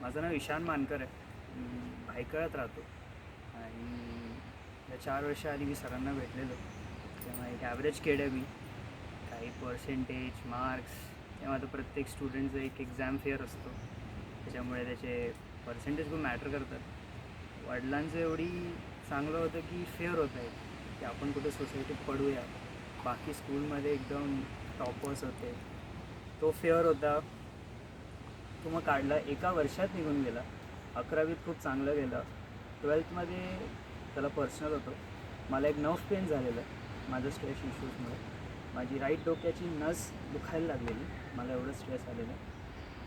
माझं नाव ईशान मानकर आहे. मी भायखळ्यात राहतो आणि या 4 वर्षाआधी मी सरांना भेटलेलो. तेव्हा एक ॲव्हरेज किड आहे मी. काही पर्सेंटेज, मार्क्स तेव्हा आता प्रत्येक स्टुडंटचं एक एक्झाम फेअर असतो. त्याच्यामुळे त्याचे पर्सेंटेज खूप मॅटर करतात. वडिलांचं एवढी चांगलं होतं की फेअर होतं आहे की आपण कुठे सोसायटीत पडूया. बाकी स्कूलमध्ये एकदम टॉपर्स होते. तो फेअर होता. तो मग काढला. एका वर्षात निघून गेला. 11वीत खूप चांगलं गेलं. 12थमध्ये त्याला पर्सनल होतं. मला एक नर्व्ह पेन झालेलं माझं स्ट्रेस इश्यूजमुळे. माझी राईट डोक्याची नस दुखायला लागलेली. मला एवढं स्ट्रेस आलेलं.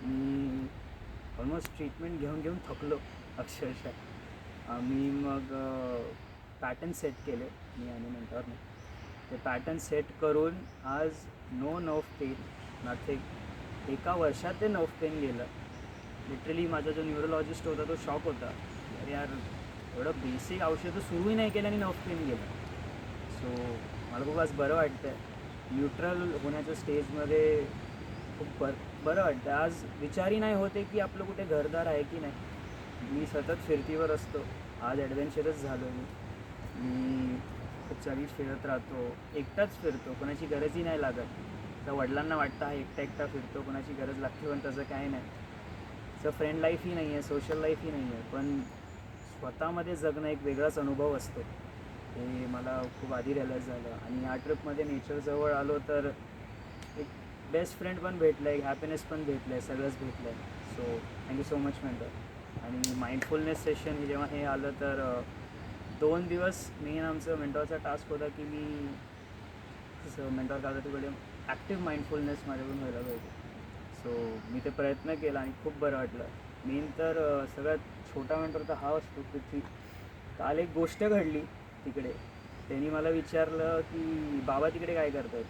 मी ऑलमोस्ट ट्रीटमेंट घेऊन घेऊन थकलो अक्षरशः. मी मग पॅटर्न सेट केले मी आणि मेंटॉरने. ते पॅटर्न सेट करून आज नो नर्व्ह पेन, नथिंग. एका वर्षात ते नर्व्ह पेन गेलं. लिटरली माझा जो न्यूरोलॉजिस्ट होता तो शॉक होता. अरे यार, एवढं बेसिक औषधं सुरूही नाही केलं आणि नर्व्ह पेन गेलं. सो मला खूप आज बरं वाटतं आहे. न्यूट्रल होण्याच्या स्टेजमध्ये खूप बरं वाटतं. आज विचारही नाही होते की आपलं कुठे घरदार आहे की नाही. मी सतत फिरतीवर असतो. आज ॲडव्हेंचरस झालो मी खूप जागी फिरत राहतो. एकटाच फिरतो. कोणाची गरजही नाही लागत. तर वडिलांना वाटतं हा एकटा एकटा फिरतो, कोणाची गरज लागते, पण तसं काही नाही. असं फ्रेंड लाईफही नाही आहे, सोशल लाईफही नाही आहे. पण स्वतःमध्ये जगणं एक वेगळाच अनुभव असतो. हे मला खूप आधी रिअलाईज झालं. आणि या ट्रिपमध्ये नेचरजवळ आलो तर एक बेस्ट फ्रेंड पण भेटलं आहे, एक हॅपीनेस पण भेटलं आहे, सगळंच भेटलं आहे. So thank you so much mentor. आणि माइंडफुलनेस सेशन जेव्हा हे आलं तर 2 दिवस मेन आमचं मेंटॉरचा टास्क होता की मी जसं मेंटॉर करता तिकडे ॲक्टिव्ह माइंडफुलनेस माझ्याकडून व्हायला पाहिजे. सो मी ते प्रयत्न केला आणि खूप बरं वाटलं. मेन तर सगळ्यात छोटा मेंटॉर तर हा असतो पृथ्वी. काल एक गोष्ट घडली तिकडे. त्यांनी मला विचारलं की बाबा तिकडे काय करत आहेत.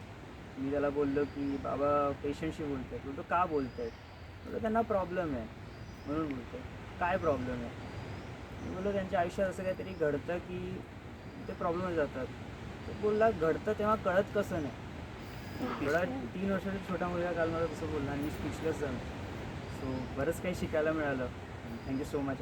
मी त्याला बोललो की बाबा पेशंटशी बोलत आहेत. बोलतो का बोलत आहेत. बोलतो त्यांना प्रॉब्लेम आहे म्हणून बोलतो. काय प्रॉब्लेम आहे. मी बोललो त्यांच्या आयुष्यात असं काहीतरी घडतं की ते प्रॉब्लेम जातात. तो बोलला घडतं तेव्हा कळत कसं नाही. एवढा 3 वर्षाचा छोटा मुलगा काल मला तसं बोलला आणि मी स्पीचलेस झालो. सो बरंच काही शिकायला मिळालं. Thank you so much.